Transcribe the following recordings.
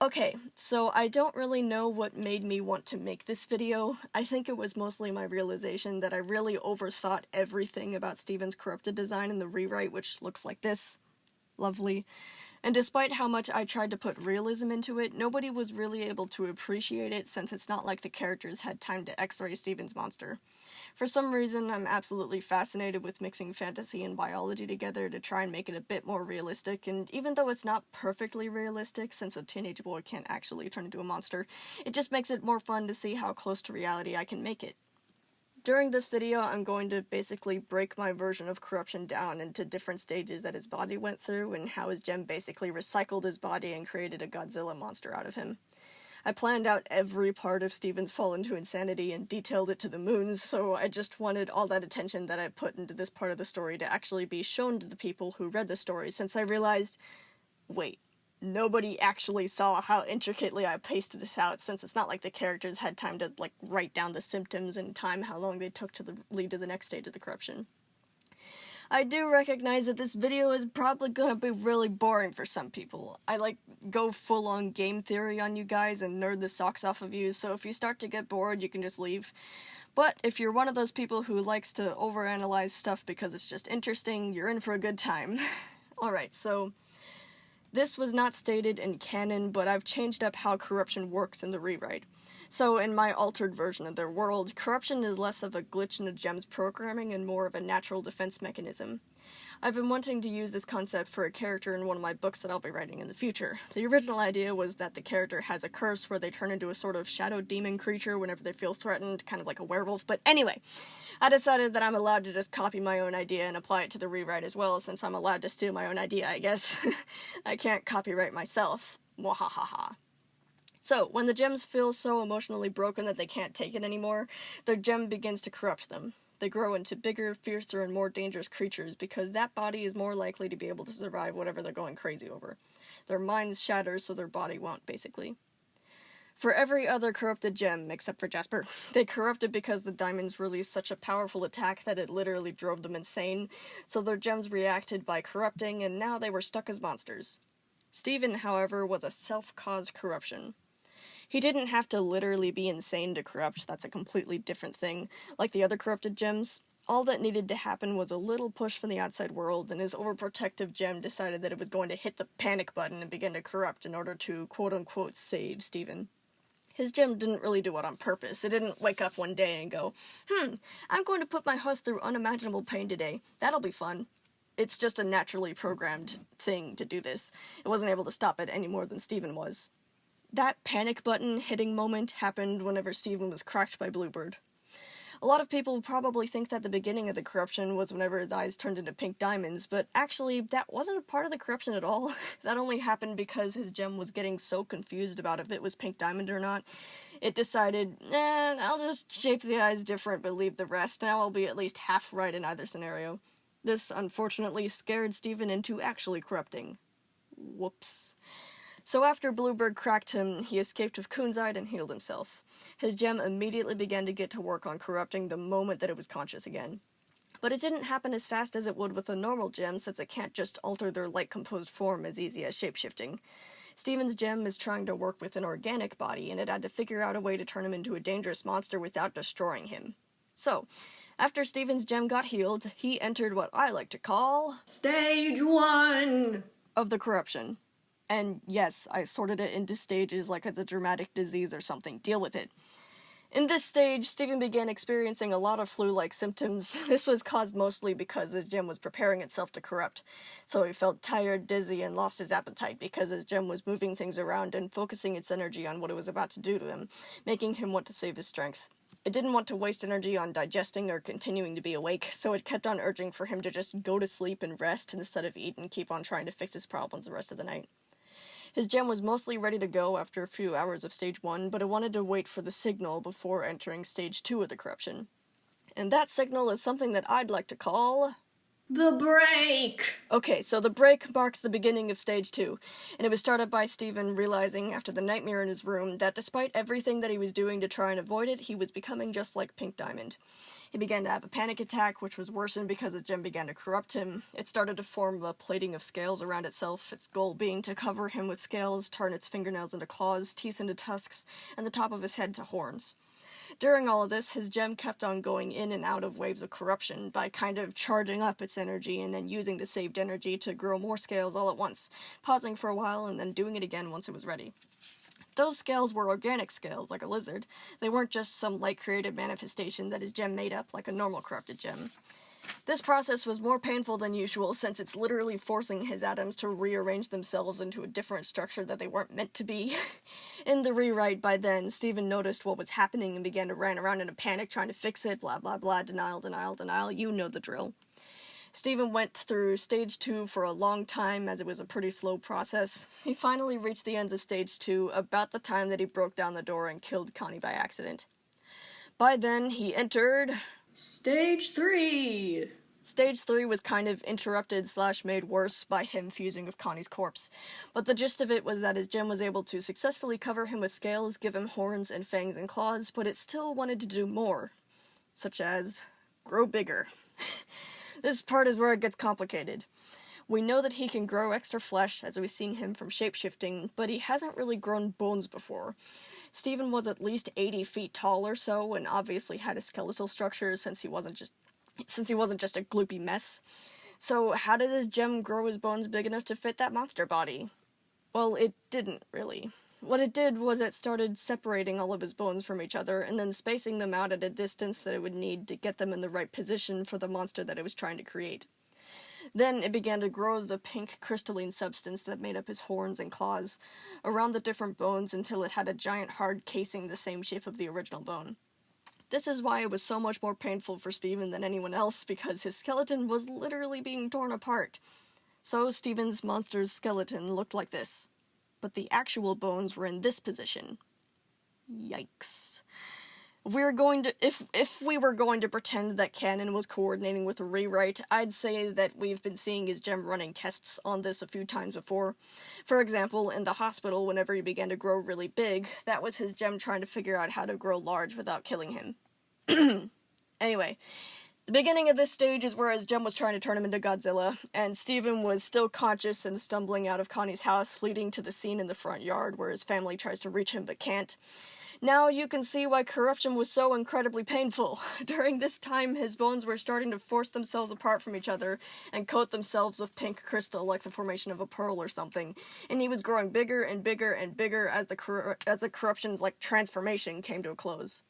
Okay, so I don't really know what made me want to make this video. I think it was mostly my realization that I really overthought everything about Steven's corrupted design in the rewrite, which looks like this. Lovely. And despite how much I tried to put realism into it, nobody was really able to appreciate it since it's not like the characters had time to x-ray Steven's monster. For some reason, I'm absolutely fascinated with mixing fantasy and biology together to try and make it a bit more realistic, and even though it's not perfectly realistic, since a teenage boy can't actually turn into a monster, it just makes it more fun to see how close to reality I can make it. During this video, I'm going to basically break my version of corruption down into different stages that his body went through, and how his gem basically recycled his body and created a Godzilla monster out of him. I planned out every part of Steven's fall into insanity and detailed it to the moons, so I just wanted all that attention that I put into this part of the story to actually be shown to the people who read the story, since I realized, wait, nobody actually saw how intricately I paced this out, since it's not like the characters had time to, write down the symptoms and time how long they took to lead to the next stage of the corruption. I do recognize that this video is probably gonna be really boring for some people. I go full-on game theory on you guys and nerd the socks off of you, so if you start to get bored, you can just leave. But if you're one of those people who likes to overanalyze stuff because it's just interesting, you're in for a good time. Alright, so this was not stated in canon, but I've changed up how corruption works in the rewrite. So in my altered version of their world, corruption is less of a glitch in a gem's programming and more of a natural defense mechanism. I've been wanting to use this concept for a character in one of my books that I'll be writing in the future. The original idea was that the character has a curse where they turn into a sort of shadow demon creature whenever they feel threatened, kind of like a werewolf, but anyway, I decided that I'm allowed to just copy my own idea and apply it to the rewrite as well, since I'm allowed to steal my own idea, I guess. I can't copyright myself. Mwahahaha. So, when the gems feel so emotionally broken that they can't take it anymore, their gem begins to corrupt them. They grow into bigger, fiercer, and more dangerous creatures because that body is more likely to be able to survive whatever they're going crazy over. Their minds shatter so their body won't, basically. For every other corrupted gem, except for Jasper, they corrupted because the diamonds released such a powerful attack that it literally drove them insane, so their gems reacted by corrupting, and now they were stuck as monsters. Steven, however, was a self-caused corruption. He didn't have to literally be insane to corrupt, that's a completely different thing, like the other corrupted gems. All that needed to happen was a little push from the outside world, and his overprotective gem decided that it was going to hit the panic button and begin to corrupt in order to quote-unquote save Steven. His gem didn't really do it on purpose. It didn't wake up one day and go, I'm going to put my host through unimaginable pain today. That'll be fun. It's just a naturally programmed thing to do this. It wasn't able to stop it any more than Steven was. That panic button hitting moment happened whenever Steven was cracked by Bluebird. A lot of people probably think that the beginning of the corruption was whenever his eyes turned into pink diamonds, but actually that wasn't a part of the corruption at all. That only happened because his gem was getting so confused about if it was pink diamond or not. It decided, I'll just shape the eyes different but leave the rest, now I'll be at least half right in either scenario. This unfortunately scared Steven into actually corrupting. Whoops. So after Bluebird cracked him, he escaped with Kunzite and healed himself. His gem immediately began to get to work on corrupting the moment that it was conscious again. But it didn't happen as fast as it would with a normal gem, since it can't just alter their light-composed form as easy as shapeshifting. Steven's gem is trying to work with an organic body, and it had to figure out a way to turn him into a dangerous monster without destroying him. So, after Steven's gem got healed, he entered what I like to call Stage 1 of the corruption. And yes, I sorted it into stages like it's a dramatic disease or something. Deal with it. In this stage, Steven began experiencing a lot of flu-like symptoms. This was caused mostly because his gem was preparing itself to corrupt. So he felt tired, dizzy, and lost his appetite because his gem was moving things around and focusing its energy on what it was about to do to him, making him want to save his strength. It didn't want to waste energy on digesting or continuing to be awake, so it kept on urging for him to just go to sleep and rest instead of eat and keep on trying to fix his problems the rest of the night. His gem was mostly ready to go after a few hours of Stage 1, but it wanted to wait for the signal before entering Stage 2 of the corruption. And that signal is something that I'd like to call The break! Okay, so the break marks the beginning of Stage 2, and it was started by Steven realizing after the nightmare in his room that despite everything that he was doing to try and avoid it, he was becoming just like Pink Diamond. He began to have a panic attack, which was worsened because his gem began to corrupt him. It started to form a plating of scales around itself, its goal being to cover him with scales, turn its fingernails into claws, teeth into tusks, and the top of his head to horns. During all of this, his gem kept on going in and out of waves of corruption by kind of charging up its energy and then using the saved energy to grow more scales all at once, pausing for a while and then doing it again once it was ready. Those scales were organic scales, like a lizard. They weren't just some light-created manifestation that his gem made up, like a normal corrupted gem. This process was more painful than usual since it's literally forcing his atoms to rearrange themselves into a different structure that they weren't meant to be. In the rewrite, by then, Steven noticed what was happening and began to run around in a panic trying to fix it, blah blah blah, denial, denial, denial, you know the drill. Steven went through Stage 2 for a long time as it was a pretty slow process. He finally reached the ends of Stage 2 about the time that he broke down the door and killed Connie by accident. By then, he entered... Stage 3! Stage 3 was kind of interrupted / made worse by him fusing with Connie's corpse, but the gist of it was that his gem was able to successfully cover him with scales, give him horns and fangs and claws, but it still wanted to do more, such as grow bigger. This part is where it gets complicated. We know that he can grow extra flesh, as we've seen him from shapeshifting, but he hasn't really grown bones before. Steven was at least 80 feet tall or so, and obviously had a skeletal structure since he wasn't just a gloopy mess. So how did his gem grow his bones big enough to fit that monster body? Well, it didn't, really. What it did was it started separating all of his bones from each other, and then spacing them out at a distance that it would need to get them in the right position for the monster that it was trying to create. Then it began to grow the pink crystalline substance that made up his horns and claws around the different bones until it had a giant hard casing the same shape of the original bone. This is why it was so much more painful for Steven than anyone else, because his skeleton was literally being torn apart. So Steven's monster's skeleton looked like this, but the actual bones were in this position. Yikes. If we were going to pretend that Canon was coordinating with a rewrite, I'd say that we've been seeing his gem running tests on this a few times before. For example, in the hospital, whenever he began to grow really big, that was his gem trying to figure out how to grow large without killing him. Anyway, the beginning of this stage is where his gem was trying to turn him into Godzilla, and Steven was still conscious and stumbling out of Connie's house, leading to the scene in the front yard where his family tries to reach him but can't. Now you can see why corruption was so incredibly painful. During this time, his bones were starting to force themselves apart from each other and coat themselves with pink crystal like the formation of a pearl or something, and he was growing bigger and bigger and bigger as the corruption's transformation came to a close.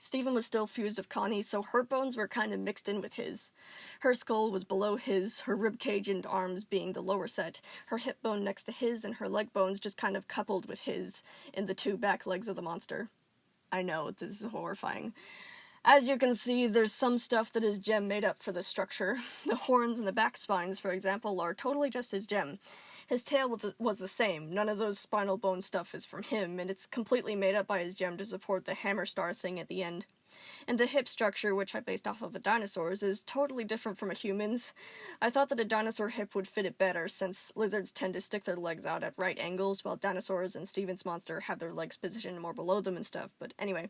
Steven was still fused with Connie, so her bones were kind of mixed in with his. Her skull was below his, her ribcage and arms being the lower set, her hip bone next to his, and her leg bones just kind of coupled with his in the two back legs of the monster. I know, this is horrifying. As you can see, there's some stuff that his gem made up for this structure. The horns and the back spines, for example, are totally just his gem. His tail was the same. None of those spinal bone stuff is from him, and it's completely made up by his gem to support the hammer star thing at the end. And the hip structure, which I based off of a dinosaur's, is totally different from a human's. I thought that a dinosaur hip would fit it better, since lizards tend to stick their legs out at right angles, while dinosaurs and Steven's monster have their legs positioned more below them and stuff. But anyway,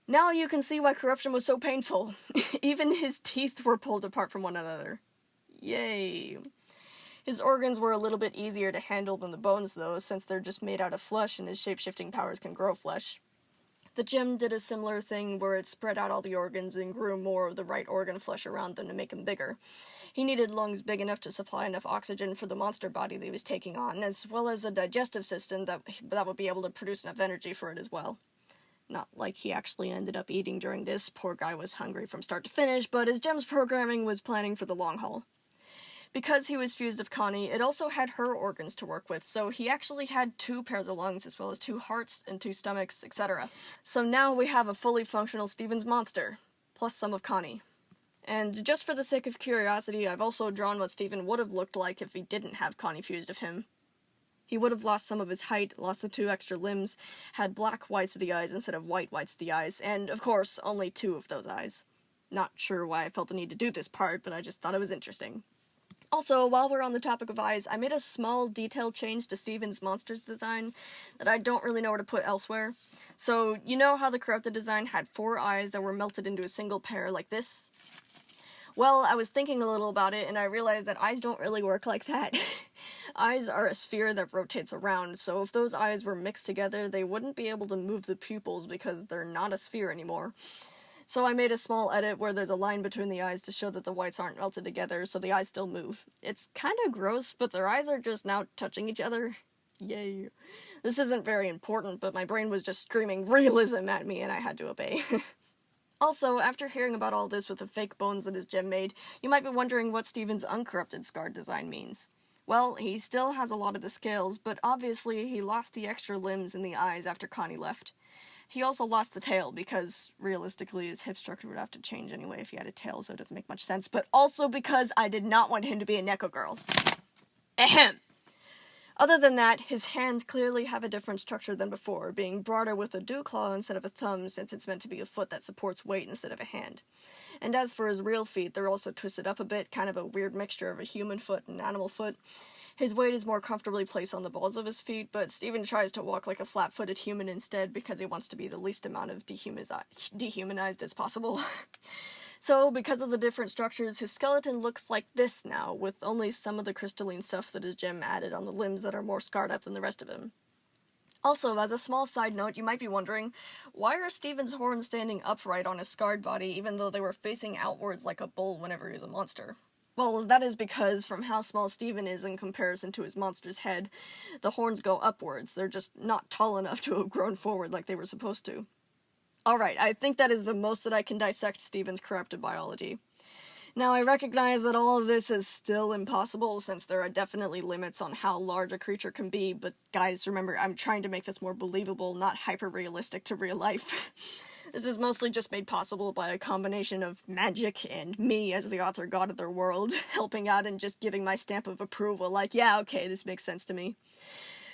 now you can see why corruption was so painful. Even his teeth were pulled apart from one another. Yay. His organs were a little bit easier to handle than the bones, though, since they're just made out of flesh and his shape-shifting powers can grow flesh. The gem did a similar thing where it spread out all the organs and grew more of the right organ flesh around them to make him bigger. He needed lungs big enough to supply enough oxygen for the monster body that he was taking on, as well as a digestive system that would be able to produce enough energy for it as well. Not like he actually ended up eating during this. Poor guy was hungry from start to finish, but his gem's programming was planning for the long haul. Because he was fused with Connie, it also had her organs to work with, so he actually had 2 pairs of lungs, as well as 2 hearts and 2 stomachs, etc. So now we have a fully functional Steven's monster, plus some of Connie. And just for the sake of curiosity, I've also drawn what Steven would have looked like if he didn't have Connie fused with him. He would have lost some of his height, lost the 2 extra limbs, had black whites of the eyes instead of white whites of the eyes, and, of course, only 2 of those eyes. not sure why I felt the need to do this part, but I just thought it was interesting. Also, while we're on the topic of eyes, I made a small detail change to Steven's monsters design that I don't really know where to put elsewhere. So, you know how the corrupted design had 4 eyes that were melted into a single pair like this? Well, I was thinking a little about it, and I realized that eyes don't really work like that. Eyes are a sphere that rotates around, so if those eyes were mixed together, they wouldn't be able to move the pupils because they're not a sphere anymore. So I made a small edit where there's a line between the eyes to show that the whites aren't melted together, so the eyes still move. It's kind of gross, but their eyes are just now touching each other. Yay. This isn't very important, but my brain was just screaming realism at me and I had to obey. Also, after hearing about all this with the fake bones that his gem made, you might be wondering what Steven's uncorrupted scarred design means. Well, he still has a lot of the scales, but obviously he lost the extra limbs and the eyes after Connie left. He also lost the tail, because, realistically, his hip structure would have to change anyway if he had a tail, so it doesn't make much sense, but also because I did not want him to be a Neko girl. Ahem! Other than that, his hands clearly have a different structure than before, being broader with a dew claw instead of a thumb, since it's meant to be a foot that supports weight instead of a hand. And as for his real feet, they're also twisted up a bit, kind of a weird mixture of a human foot and an animal foot. His weight is more comfortably placed on the balls of his feet, but Steven tries to walk like a flat-footed human instead because he wants to be the least amount of dehumanized as possible. So, because of the different structures, his skeleton looks like this now, with only some of the crystalline stuff that his gem added on the limbs that are more scarred up than the rest of him. Also, as a small side note, you might be wondering, why are Steven's horns standing upright on his scarred body even though they were facing outwards like a bull whenever he was a monster? Well, that is because, from how small Steven is in comparison to his monster's head, the horns go upwards. They're just not tall enough to have grown forward like they were supposed to. Alright, I think that is the most that I can dissect Steven's corrupted biology. Now, I recognize that all of this is still impossible, since there are definitely limits on how large a creature can be, but guys, remember, I'm trying to make this more believable, not hyper-realistic to real life. This is mostly just made possible by a combination of magic and me as the author god of their world, helping out and just giving my stamp of approval, like, yeah, okay, this makes sense to me.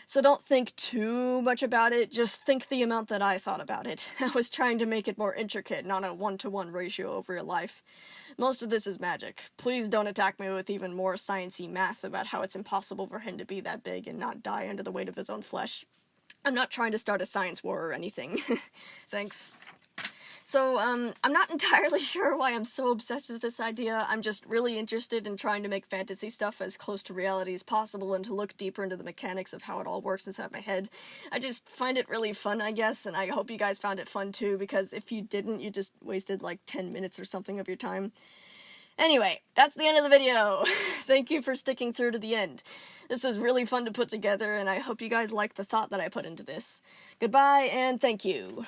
So don't think too much about it, just think the amount that I thought about it. I was trying to make it more intricate, not a 1-to-1 ratio of real life. Most of this is magic. Please don't attack me with even more sciencey math about how it's impossible for him to be that big and not die under the weight of his own flesh. I'm not trying to start a science war or anything. Thanks. So, I'm not entirely sure why I'm so obsessed with this idea. I'm just really interested in trying to make fantasy stuff as close to reality as possible and to look deeper into the mechanics of how it all works inside my head. I just find it really fun, I guess, and I hope you guys found it fun too, because if you didn't, you just wasted like 10 minutes or something of your time. Anyway, that's the end of the video. Thank you for sticking through to the end. This was really fun to put together, and I hope you guys liked the thought that I put into this. Goodbye, and thank you.